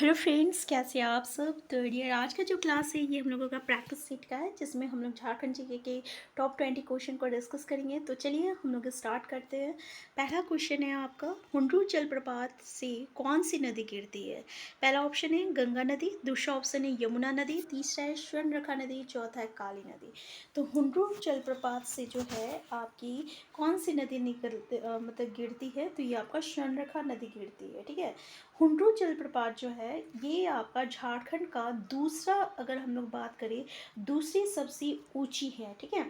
Hello friends, कैसे हैं आप सब। तो डियर, आज का जो क्लास है ये हम लोगों का प्रैक्टिस सेट का है, जिसमें हम लोग झारखंड जीके के टॉप 20 क्वेश्चन को डिस्कस करेंगे। तो चलिए हम लोग स्टार्ट करते हैं। पहला क्वेश्चन है आपका, हुंड्रू जलप्रपात से कौन सी नदी गिरती है। पहला ऑप्शन है गंगा नदी, दूसरा ऑप्शन है यमुना नदी, तीसरा है स्वर्णरेखा नदी, चौथा है काली नदी। तो हुंड्रू जलप्रपात से जो है आपकी कौन सी नदी मतलब गिरती है, तो ये आपका स्वर्णरेखा नदी गिरती है। ठीक है, हुंड्रू जलप्रपात जो है ये आपका झारखंड का दूसरा, अगर हम लोग बात करें, दूसरी सबसे ऊंची है। ठीक है,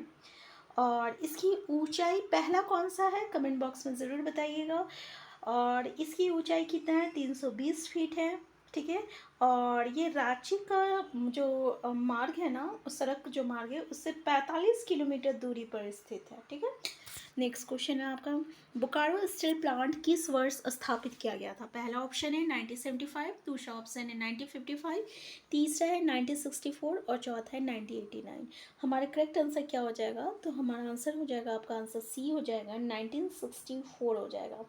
और इसकी ऊंचाई पहला कौन सा है कमेंट बॉक्स में ज़रूर बताइएगा। और इसकी ऊंचाई कितना है, 320 फीट है। ठीक है, और ये रांची का जो मार्ग है ना, सड़क जो मार्ग है उससे 45 किलोमीटर दूरी पर स्थित है। ठीक है, नेक्स्ट क्वेश्चन है आपका, बोकारो स्टील प्लांट किस वर्ष स्थापित किया गया था। पहला ऑप्शन है 1975, दूसरा ऑप्शन है 1955, तीसरा है 1964 और चौथा है 1989। हमारा करेक्ट आंसर क्या हो जाएगा, तो हमारा आंसर हो जाएगा, आपका आंसर सी हो जाएगा, 1964 हो जाएगा।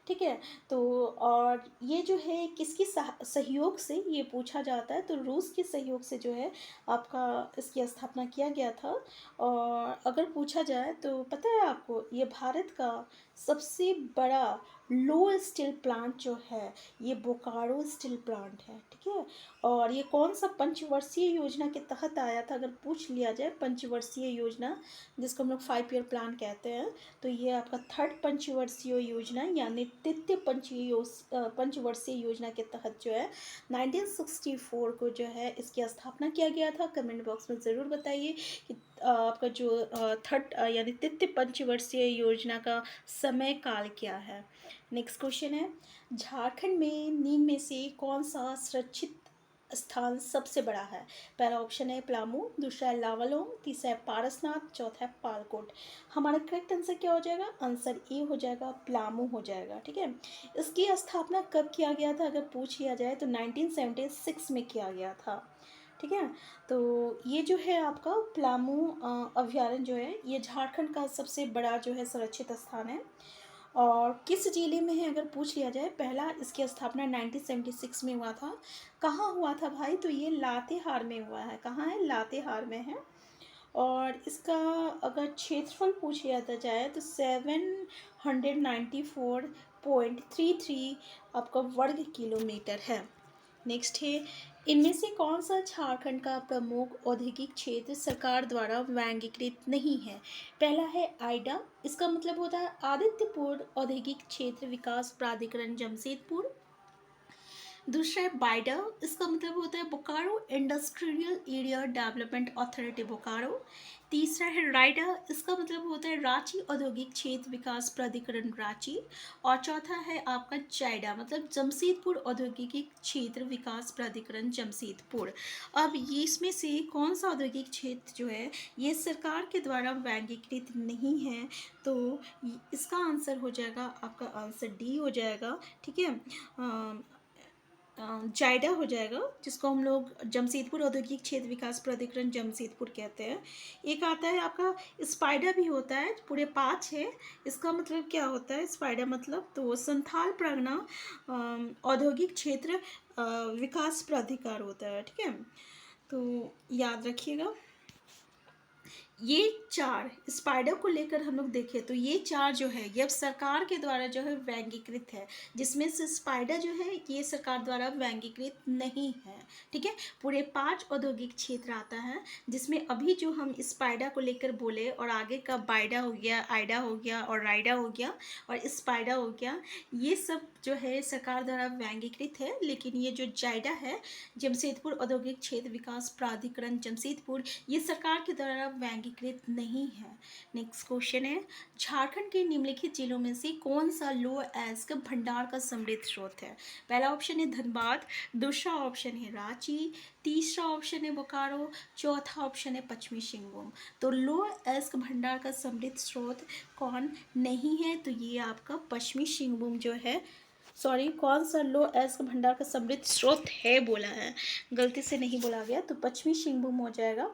ठीक है, तो और ये जो है किसकी सहयोग से ये पूछा जाता है, तो रूस के सहयोग से जो है आपका इसकी स्थापना किया गया था। और अगर पूछा जाए तो पता है आपको, ये भारत का सबसे बड़ा लो स्टील प्लांट जो है ये बोकारो स्टील प्लांट है। ठीक है, और ये कौन सा पंचवर्षीय योजना के तहत आया था, अगर पूछ लिया जाए, पंचवर्षीय योजना जिसको हम लोग 5 ईयर प्लान कहते हैं, तो ये आपका थर्ड पंचवर्षीय योजना यानी तृतीय पंचवर्षीय योजना के तहत जो है 1964 को जो है इसकी स्थापना किया गया था। कमेंट बॉक्स में ज़रूर बताइए कि आपका जो थर्ड यानी तृतीय पंचवर्षीय योजना का समय काल क्या है। नेक्स्ट क्वेश्चन है, झारखंड में निम्न में से कौन सा सुरक्षित स्थान सबसे बड़ा है। पहला ऑप्शन है पलामू, दूसरा है लावालोंग, तीसरा है पारसनाथ, चौथा है पालकोट। हमारा करेक्ट आंसर क्या हो जाएगा, आंसर ए हो जाएगा, पलामू हो जाएगा। ठीक है, इसकी स्थापना कब किया गया था, अगर पूछ लिया जाए तो 1976 में किया गया था। ठीक है, तो ये जो है आपका पलामू अभ्यारण्य जो है ये झारखंड का सबसे बड़ा जो है सुरक्षित स्थान है। और किस जिले में है अगर पूछ लिया जाए, पहला इसकी स्थापना 1976 में हुआ था। कहाँ हुआ था भाई, तो ये लातेहार में हुआ है। कहाँ है, लातेहार में है। और इसका अगर क्षेत्रफल पूछ लिया जाए तो 794.33 आपका वर्ग किलोमीटर है। नेक्स्ट है, इनमें से कौन सा झारखंड का प्रमुख औद्योगिक क्षेत्र सरकार द्वारा व्यंगीकृत नहीं है। पहला है आइडा, इसका मतलब होता है आदित्यपुर औद्योगिक क्षेत्र विकास प्राधिकरण जमशेदपुर। दूसरा है बाइडा, इसका मतलब होता है Bokaro industrial area development authority Bokaro. तीसरा है राइडा, इसका मतलब होता है रांची औद्योगिक क्षेत्र विकास प्राधिकरण रांची। और चौथा है आपका जायडा, मतलब जमशेदपुर औद्योगिक क्षेत्र विकास प्राधिकरण जमशेदपुर। अब ये इसमें से कौन सा औद्योगिक क्षेत्र जो है ये सरकार के द्वारा व्यंगीकृत नहीं है, तो इसका आंसर हो जाएगा, आपका आंसर डी हो जाएगा। ठीक है, जायडा हो जाएगा, जिसको हम लोग जमशेदपुर औद्योगिक क्षेत्र विकास प्राधिकरण जमशेदपुर कहते हैं। एक आता है आपका स्पाइडा भी होता है, पूरे 5 है। इसका मतलब क्या होता है स्पाइडा, मतलब तो संथाल परगना औद्योगिक क्षेत्र विकास प्राधिकार होता है। ठीक है, तो याद रखिएगा, ये 4 स्पाइडर को लेकर हम लोग देखें तो ये 4 जो है ये अब सरकार के द्वारा जो है व्यंगीकृत है, जिसमें से स्पाइडर जो है ये सरकार द्वारा व्यंगीकृत नहीं है। ठीक है, पूरे 5 औद्योगिक क्षेत्र आता है, जिसमें अभी जो हम स्पाइडर को लेकर बोले और आगे का बाइडा हो गया, आइडा हो गया और राइडा हो गया और स्पाइडर हो गया, ये सब जो है सरकार द्वारा व्यंगीकृत है। लेकिन ये जो जायडा है, जमशेदपुर औद्योगिक क्षेत्र विकास प्राधिकरण जमशेदपुर, ये सरकार के द्वारा व्यंगीकृत नहीं है। नेक्स्ट क्वेश्चन है, झारखंड के निम्नलिखित जिलों में से कौन सा लो एस्क भंडार का समृद्ध स्रोत है। पहला ऑप्शन है धनबाद, दूसरा ऑप्शन है रांची, तीसरा ऑप्शन है बोकारो, चौथा ऑप्शन है पश्चिमी सिंहभूम। तो लो एस्क भंडार का समृद्ध स्रोत कौन नहीं है, तो ये आपका पश्चिमी सिंहभूम जो है, सॉरी, कौन सा लो एस्क भंडार का समृद्ध स्रोत है बोला है, गलती से नहीं बोला गया, तो पश्चिमी सिंहभूम हो जाएगा।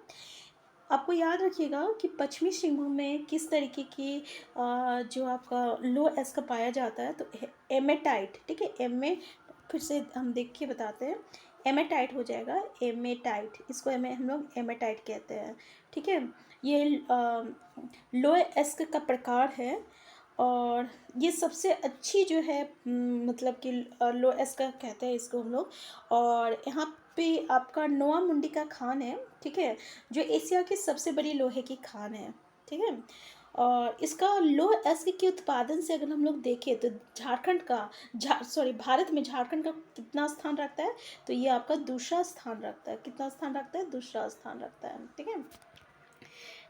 आपको याद रखिएगा कि पश्चिमी सिंहभूम में किस तरीके की जो आपका लो एस्क पाया जाता है, तो एमेटाइट। ठीक है, फिर से हम देख के बताते हैं। एमेटाइट हो जाएगा, एमेटाइट, इसको हम लोग एमेटाइट कहते हैं, ठीक है। ये लो एस्क का प्रकार है और ये सबसे अच्छी जो है मतलब कि लो एस्क का कहते हैं इसको हम लोग। और यहाँ पे आपका नोआ मुंडी का खान है, ठीक है, जो एशिया की सबसे बड़ी लोहे की खान है, ठीक है। और इसका लोह एस्क के उत्पादन से अगर हम लोग देखें तो झारखंड का भारत में झारखंड का कितना स्थान रखता है, तो ये आपका दूसरा स्थान रखता है। कितना स्थान रखता है? दूसरा स्थान रखता है, ठीक है।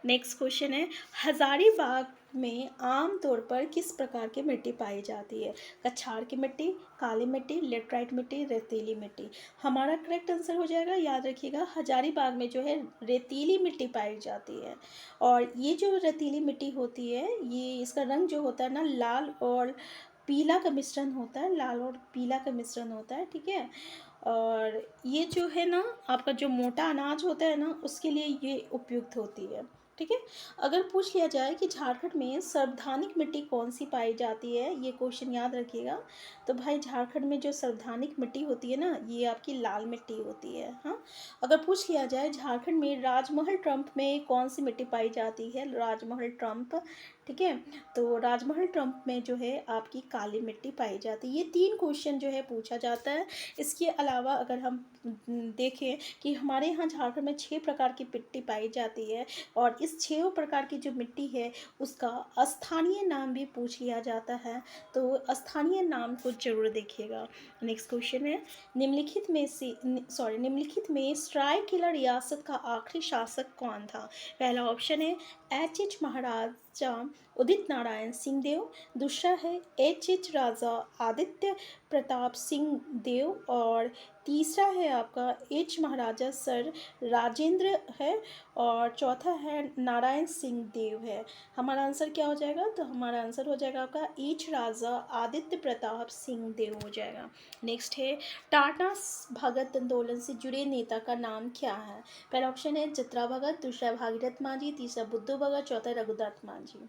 नेक्स्ट क्वेश्चन है, हजारीबाग में आम तौर पर किस प्रकार की मिट्टी पाई जाती है? कछार की मिट्टी, काली मिट्टी, लेटराइट मिट्टी, रेतीली मिट्टी। हमारा करेक्ट आंसर हो जाएगा, याद रखिएगा, हजारीबाग में जो है रेतीली मिट्टी पाई जाती है। और ये जो रेतीली मिट्टी होती है, ये इसका रंग जो होता है ना, लाल और पीला का मिश्रण होता है, लाल और पीला का मिश्रण होता है, ठीक है। और ये जो है ना, आपका जो मोटा अनाज होता है ना, उसके लिए ये उपयुक्त होती है, ठीक है। अगर पूछ लिया जाए कि झारखंड में सर्वधानिक मिट्टी कौन सी पाई जाती है, ये क्वेश्चन याद रखिएगा, तो भाई झारखंड में जो सर्वधानिक मिट्टी होती है ना, ये आपकी लाल मिट्टी होती है। हाँ, अगर पूछ लिया जाए झारखंड में राजमहल ट्रम्प में कौन सी मिट्टी पाई जाती है, राजमहल ट्रम्प, ठीक है, तो राजमहल ट्रम्प में जो है आपकी काली मिट्टी पाई जाती है। ये 3 क्वेश्चन जो है पूछा जाता है। इसके अलावा अगर हम देखें कि हमारे यहाँ झारखंड में 6 प्रकार की मिट्टी पाई जाती है और इस 6 प्रकार की जो मिट्टी है उसका स्थानीय नाम भी पूछ लिया जाता है, तो स्थानीय नाम को जरूर देखिएगा। नेक्स्ट क्वेश्चन है, निम्नलिखित में सरायकेला रियासत का आखिरी शासक कौन था? पहला ऑप्शन है एच महाराजा उदित नारायण सिंह देव, दूसरा है एच राजा आदित्य प्रताप सिंह देव, और तीसरा है आपका एच महाराजा सर राजेंद्र है, और चौथा है नारायण सिंह देव है। हमारा आंसर क्या हो जाएगा? तो हमारा आंसर हो जाएगा आपका एच राजा आदित्य प्रताप सिंह देव हो जाएगा। नेक्स्ट है, टाटा भगत आंदोलन से जुड़े नेता का नाम क्या है? पहला ऑप्शन है चित्रा भगत, दूसरा भागीरथ मांझी, तीसरा बुद्धू भगत, चौथा रघुनाथ मांझी।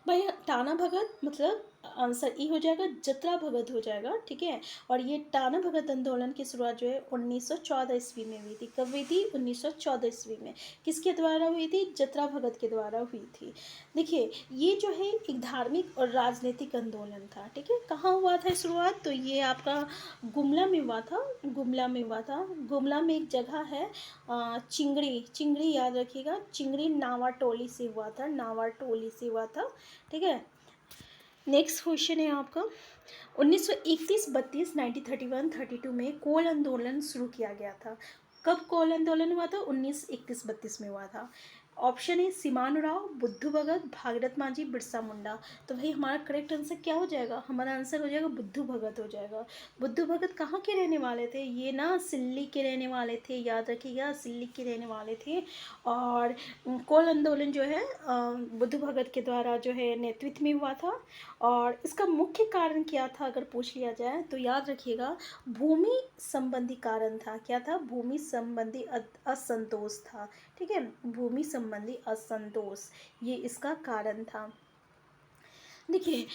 भाई टाना भगत मतलब आंसर ई हो जाएगा, जतरा भगत हो जाएगा, ठीक है। और ये टाना भगत आंदोलन की शुरुआत जो है 1914 ईस्वी में हुई थी। कब हुई थी? 1914 ईस्वी में। किसके द्वारा हुई थी? जतरा भगत के द्वारा हुई थी। देखिए, ये जो है एक धार्मिक और राजनीतिक आंदोलन था, ठीक है। कहाँ हुआ था शुरुआत? तो ये आपका गुमला में हुआ था, गुमला में हुआ था। गुमला में एक जगह है चिंगड़ी याद रखिएगा, चिंगड़ी नावाटोली से हुआ था, नावाटोली से हुआ था, ठीक है। नेक्स्ट क्वेश्चन है आपका, 1931-32 1931-32 में कोल आंदोलन शुरू किया गया था। कब कोल आंदोलन हुआ था? 1931-32 में हुआ था। ऑप्शन है सीमान राव, बुद्धू भगत, भागीरथ मांझी, बिरसा मुंडा। तो भाई हमारा करेक्ट आंसर क्या हो जाएगा? हमारा आंसर हो जाएगा बुद्धू भगत हो जाएगा। बुद्धू भगत कहाँ के रहने वाले थे? ये ना सिल्ली के रहने वाले थे, याद रखिएगा, सिल्ली के रहने वाले थे। और कोल आंदोलन जो है बुद्धू भगत के द्वारा जो है नेतृत्व में हुआ था। और इसका मुख्य कारण क्या था अगर पूछ लिया जाए, तो याद रखिएगा भूमि संबंधी कारण था। क्या था? भूमि संबंधी असंतोष था, ठीक है, भूमि संबंधी असंतोष, ये इसका कारण था। देखिए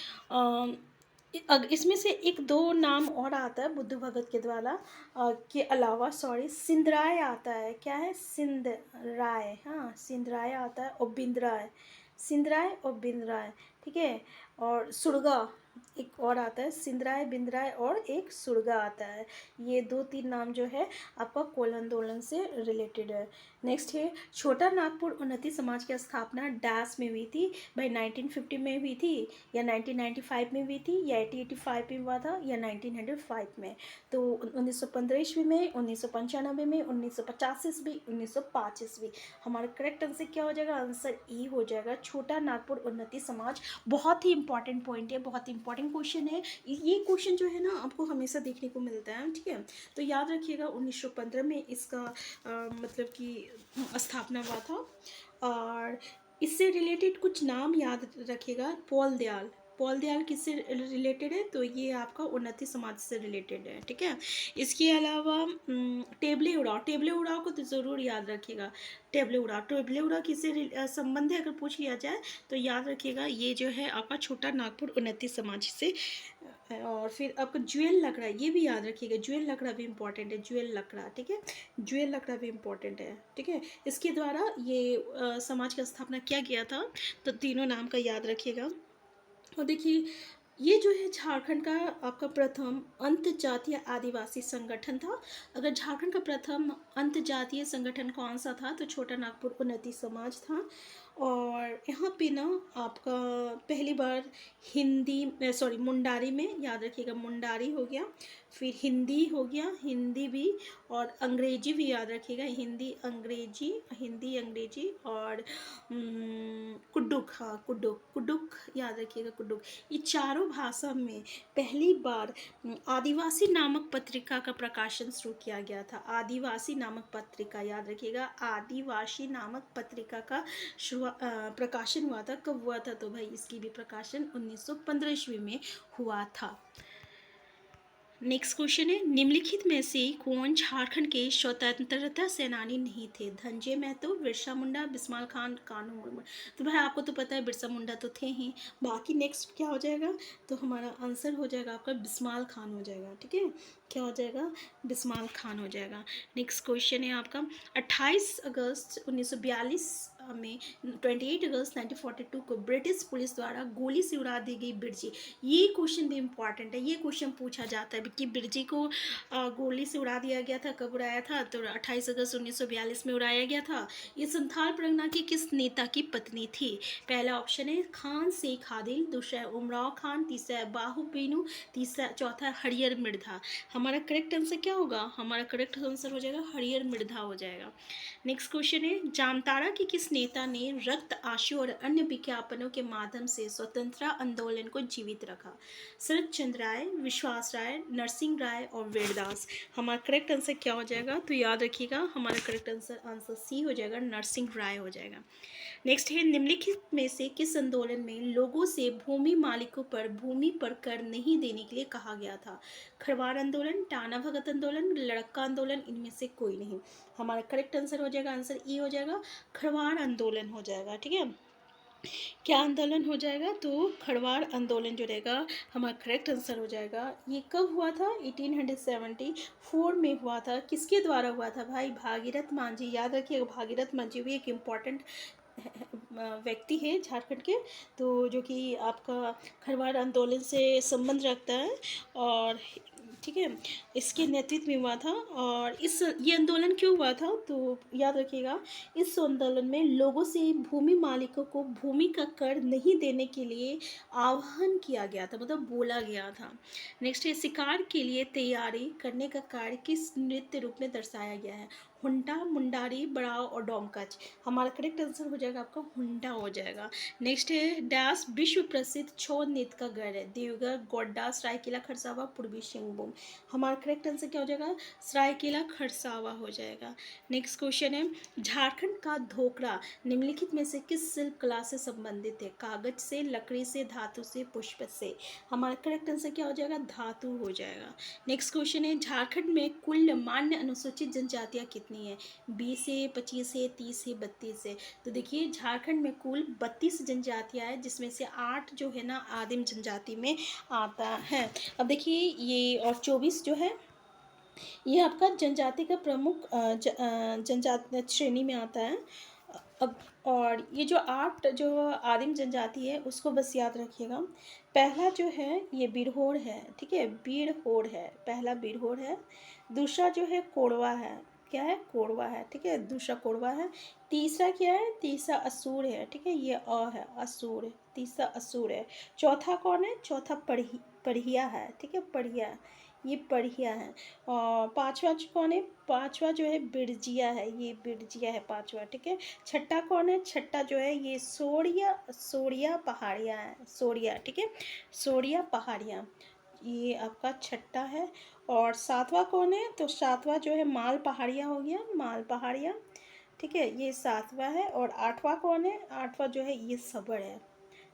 इसमें से एक दो नाम और आता है बुद्धू भगत के द्वारा के अलावा, सिंधराय आता है। क्या है? सिंधराय, हाँ सिंधराय आता है, और बिंद्राय, सिंधराय और बिंद्राय, ठीक है। और सुरगा एक और आता है, सिंधराय, बिंद्राय और एक सुरगा आता है। ये 2-3 नाम जो है आपका कोल आंदोलन से रिलेटेड है। नेक्स्ट है, छोटा नागपुर उन्नति समाज की स्थापना डैश में हुई थी? भाई 1950 में हुई थी, या 1995 में हुई थी, या 1885 में हुआ था, या 1905 में? तो 1915 ईस्वी में, 1995 में, 1950 ईस्वी, 1905 ईस्वी। हमारा करेक्ट आंसर क्या हो जाएगा? आंसर ई हो जाएगा, छोटा नागपुर उन्नति समाज। बहुत ही इंपॉर्टेंट पॉइंट है, बहुत ही इंपॉर्टेंट क्वेश्चन है। ये क्वेश्चन जो है ना आपको हमेशा देखने को मिलता है, ठीक है। तो याद रखिएगा 1915 में इसका मतलब कि स्थापना हुआ था। और इससे रिलेटेड कुछ नाम याद रखिएगा, पॉल दयाल किससे रिलेटेड है? तो ये आपका उन्नति समाज से रिलेटेड है, ठीक है। इसके अलावा टेबले उड़ाव को तो ज़रूर याद रखिएगा। टेबले उड़ाव किससे संबंध है अगर पूछ लिया जाए, तो याद रखिएगा ये जो है आपका छोटा नागपुर उन्नति समाज से और फिर आपका ज्वेल लकड़ा, ये भी याद रखिएगा, ज्वेल लकड़ा भी इम्पॉर्टेंट है, ज्वेल लकड़ा, ठीक है, ज्वेल लकड़ा भी इम्पॉर्टेंट है, ठीक है। इसके द्वारा ये समाज का स्थापना किया गया था, तो तीनों नाम का याद रखिएगा। और देखिए ये जो है झारखंड का आपका प्रथम अंतर्जातीय आदिवासी संगठन था। अगर झारखंड का प्रथम अंतर्जातीय संगठन कौन सा था, तो छोटा नागपुर उन्नति समाज था। और यहाँ पे ना आपका पहली बार हिंदी सॉरी मुंडारी में, याद रखिएगा मुंडारी हो गया, फिर हिंदी हो गया, हिंदी भी, और अंग्रेजी भी याद रखिएगा, हिंदी अंग्रेजी, हिंदी अंग्रेजी, और कुड्डुक, हाँ कुड्डुक, कुड्डुक याद रखिएगा, कुड्डुक। ये चारों भाषा में पहली बार आदिवासी नामक पत्रिका का प्रकाशन शुरू किया गया था। आदिवासी नामक पत्रिका याद रखिएगा, आदिवासी नामक पत्रिका का प्रकाशन हुआ था। कब हुआ था, तो भाई इसकी भी प्रकाशन 1915 ईस्वी में हुआ था। नेक्स्ट क्वेश्चन है, निम्नलिखित में से कौन झारखंड के स्वतंत्रता सेनानी नहीं थे? धनंजय महतो, बिरसा मुंडा, बिस्माल खान, कान्हू मुर्मू। तो भाई आपको तो पता है बिरसा मुंडा तो थे ही। बाकी नेक्स्ट क्या हो जाएगा, तो हमारा आंसर हो जाएगा आपका बिस्माल खान हो जाएगा, ठीक है, क्या हो जाएगा, बिस्माल खान हो जाएगा। नेक्स्ट क्वेश्चन है आपका, 28 अगस्त 1942 में 28 अगस्त 1942 को ब्रिटिश पुलिस द्वारा गोली से उड़ा दी गई बिरजी। ये क्वेश्चन भी इम्पॉर्टेंट है, ये क्वेश्चन पूछा जाता है कि बिरजी को गोली से उड़ा दिया गया था, कब उड़ाया था, तो 28 अगस्त 1942 में उड़ाया गया था। ये संथाल परगना की किस नेता की पत्नी थी? पहला ऑप्शन है खान शेख आदिल, दूसरा है उमराव खान, तीसरा है बाहू पीनू, तीसरा चौथा है हरियर मिर्धा। हमारा करेक्ट आंसर क्या होगा, हमारा करेक्ट आंसर हो जाएगा हरियर मिर्धा हो जाएगा। नेक्स्ट क्वेश्चन है, जामताड़ा के किस नेता ने रक्त आंसू और अन्य विज्ञापनों के माध्यम से स्वतंत्रता आंदोलन को जीवित रखा? शरद चंद्र राय, विश्वास राय, नरसिंह राय और वीरदास। हमारा करेक्ट आंसर क्या हो जाएगा, तो याद रखिएगा हमारा करेक्ट आंसर सी हो जाएगा, नरसिंह राय हो जाएगा। नेक्स्ट है, निम्नलिखित में से किस आंदोलन में लोगों से भूमि मालिकों पर भूमि पर कर नहीं देने के लिए कहा गया था? खरवार आंदोलन, टाना भगत आंदोलन, लड़का आंदोलन, इनमें से कोई नहीं। हमारा करेक्ट आंसर हो जाएगा, आंसर ई हो जाएगा, खरवार आंदोलन हो जाएगा, ठीक है। क्या आंदोलन हो जाएगा, तो खरवार आंदोलन जो रहेगा हमारा करेक्ट आंसर हो जाएगा। ये कब हुआ था, 1874 में हुआ था। किसके द्वारा हुआ था भाई, भागीरथ मांझी, याद रखिएगा भागीरथ मांझी भी एक इम्पॉर्टेंट व्यक्ति है झारखंड के, तो जो कि आपका खरवार आंदोलन से संबंध रखता है, और ठीक है, इसके नेतृत्व में हुआ था। और ये आंदोलन क्यों हुआ था, तो याद रखिएगा इस आंदोलन में लोगों से भूमि मालिकों को भूमि का कर नहीं देने के लिए आह्वान किया गया था, मतलब बोला गया था। नेक्स्ट है, शिकार के लिए तैयारी करने का कार्य किस नृत्य रूप में दर्शाया गया है? हुंडा, मुंडारी, बड़ाव और डोमकच। हमारा करेक्ट आंसर हो जाएगा आपका हुंडा हो जाएगा। नेक्स्ट है, डैश विश्व प्रसिद्ध छौ नृत्य का गढ़ है? देवघर, गोड्डा, सरायकेला खरसावा, पूर्वी सिंहभूम। हमारा करेक्ट आंसर क्या हो जाएगा, सरायकेला खरसावा हो जाएगा। नेक्स्ट क्वेश्चन है, झारखंड का धोकरा निम्नलिखित में से किस शिल्प कला से संबंधित है? कागज से, लकड़ी से, धातु से, पुष्प से। हमारा करेक्ट आंसर क्या हो जाएगा, धातु हो जाएगा। नेक्स्ट क्वेश्चन है, झारखंड में कुल मान्य अनुसूचित जनजातियां कितनी है? 20 है, 25 है, 30 है, 32 है। तो देखिए झारखंड में कुल 32 जनजातियां हैं, जिसमें से 8 जो है ना आदिम जनजाति में आता है। अब देखिए ये और 24 जो है ये आपका जनजाति का प्रमुख जनजाति श्रेणी में आता है। अब और ये जो 8 जो आदिम जनजाति है उसको बस याद रखिएगा। पहला जो है ये बिरहोर है, ठीक है, बिरहोर है, पहला बिरहोर है। दूसरा जो है कोरवा है, क्या है, कोरवा है, ठीक है, दूसरा कोरवा है। तीसरा क्या है, तीसरा असुर है, ठीक है, ये है असुर, तीसरा असुर है। चौथा कौन है, चौथा पढ़िया है, ठीक है, पढ़िया, ये पढ़िया है। और पांचवा कौन है, पांचवा जो है बिरजिया है, ये बिरजिया है पांचवा, ठीक है। छठा कौन है, छठा जो है ये सोरिया, सोरिया पहाड़िया है, सोरिया, ठीक है, सोरिया पहाड़िया, ये आपका छठा है। और सातवां कौन है, तो सातवां जो है माल पहाड़िया हो गया, माल पहाड़िया, ठीक है, ये सातवां है। और आठवां कौन है, आठवां जो है ये सबर है,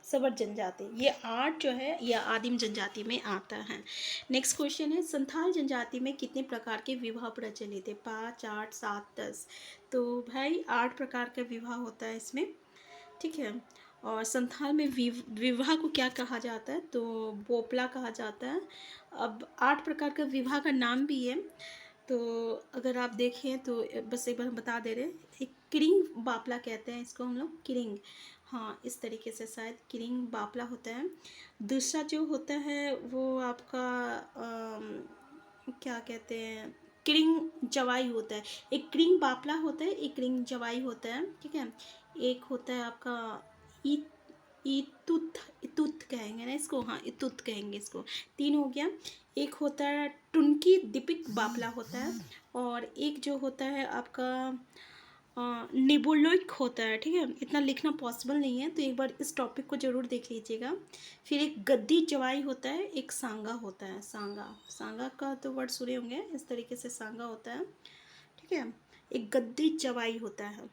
सबर जनजाति। ये 8 जो है ये आदिम जनजाति में आता है। नेक्स्ट क्वेश्चन है, संथाल जनजाति में कितने प्रकार के विवाह प्रचलित है? 5, 8, 7, 10। तो भाई 8 प्रकार का विवाह होता है इसमें, ठीक है। और संथाल में विवाह को क्या कहा जाता है, तो बोपला कहा जाता है। अब 8 प्रकार का विवाह का नाम भी है, तो अगर आप देखें तो बस एक बार हम बता दे रहे हैं। एक किरिंग बापला कहते हैं इसको हम लोग, किरिंग, हाँ इस तरीके से शायद किरिंग बापला होता है। दूसरा जो होता है वो आपका क्या कहते हैं, किरिंग जवाई होता है। एक किरिंग बापला होता है, एक किरिंग जवाई होता है, ठीक है। एक होता है आपका ई इतुत, इतुत कहेंगे ना इसको, हाँ इतुत कहेंगे इसको। 3 हो गया। एक होता है टुनकी दीपिक बापला होता है, और एक जो होता है आपका निबोलोइक होता है, ठीक है। इतना लिखना पॉसिबल नहीं है, तो एक बार इस टॉपिक को ज़रूर देख लीजिएगा। फिर एक गद्दी जवाई होता है, एक सांगा होता है, सांगा, सांगा का तो वर्ड सुने होंगे, इस तरीके से सांगा होता है, ठीक है। एक गद्दी जवाई होता है।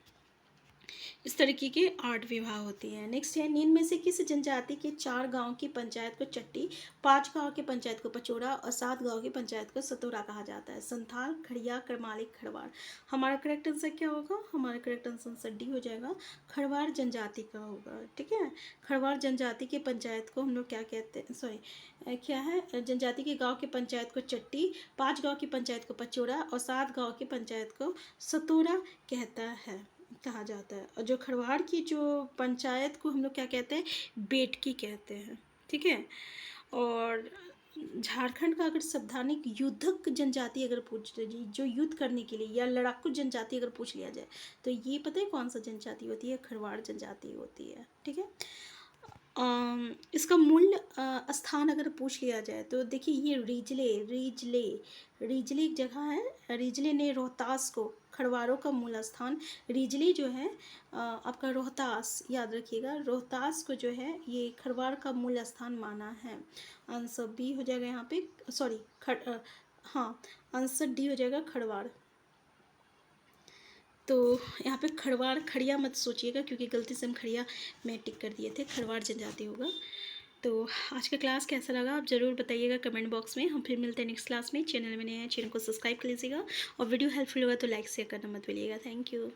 इस तरीके के 8 विवाह होती हैं। नेक्स्ट है, निम्न में से किस जनजाति के 4 गांव की पंचायत को चट्टी, 5 गांव की पंचायत को पचोड़ा और 7 गांव की पंचायत को सतोरा कहा जाता है? संथाल, खड़िया, करमाली, खड़वार। हमारा करेक्ट आंसर क्या होगा? हमारा करेक्ट आंसर डी हो जाएगा, खड़वार जनजाति का होगा, ठीक है। खड़वार जनजाति के पंचायत को हम लोग क्या कहते हैं, सॉरी क्या है, जनजाति के गाँव की पंचायत को चट्टी, 5 गाँव की पंचायत को पचोड़ा और 7 गाँव की पंचायत को सतोरा कहता है, कहा जाता है। और जो खरवाड़ की जो पंचायत को हम लोग क्या कहते हैं, बेटकी कहते हैं, ठीक है। और झारखंड का अगर संवैधानिक युद्धक जनजाति अगर पूछ लीजिए, जो युद्ध करने के लिए या लड़ाकू जनजाति अगर पूछ लिया जाए, तो ये पता है कौन सा जनजाति होती है? खरवाड़ जनजाति होती है, ठीक है। इसका मूल स्थान अगर पूछ लिया जाए तो देखिए, ये रिजले रिजले रिजले एक जगह है। रिजले ने रोहतास को, खरवारों का मूल स्थान रिजली जो है आपका रोहतास, याद रखिएगा, रोहतास को जो है ये खरवार का मूल स्थान माना है। आंसर बी हो जाएगा यहाँ पे, सॉरी हाँ आंसर डी हो जाएगा, खरवार। तो यहाँ पे खड़वार, खड़िया मत सोचिएगा क्योंकि गलती से हम खड़िया में टिक कर दिए थे, खड़वार जनजाति होगा। तो आज का क्लास कैसा लगा आप ज़रूर बताइएगा कमेंट बॉक्स में। हम फिर मिलते हैं नेक्स्ट क्लास में। चैनल में नए हैं, चैनल को सब्सक्राइब कर लीजिएगा, और वीडियो हेल्पफुल होगा तो लाइक शेयर करना मत भूलिएगा। Thank you.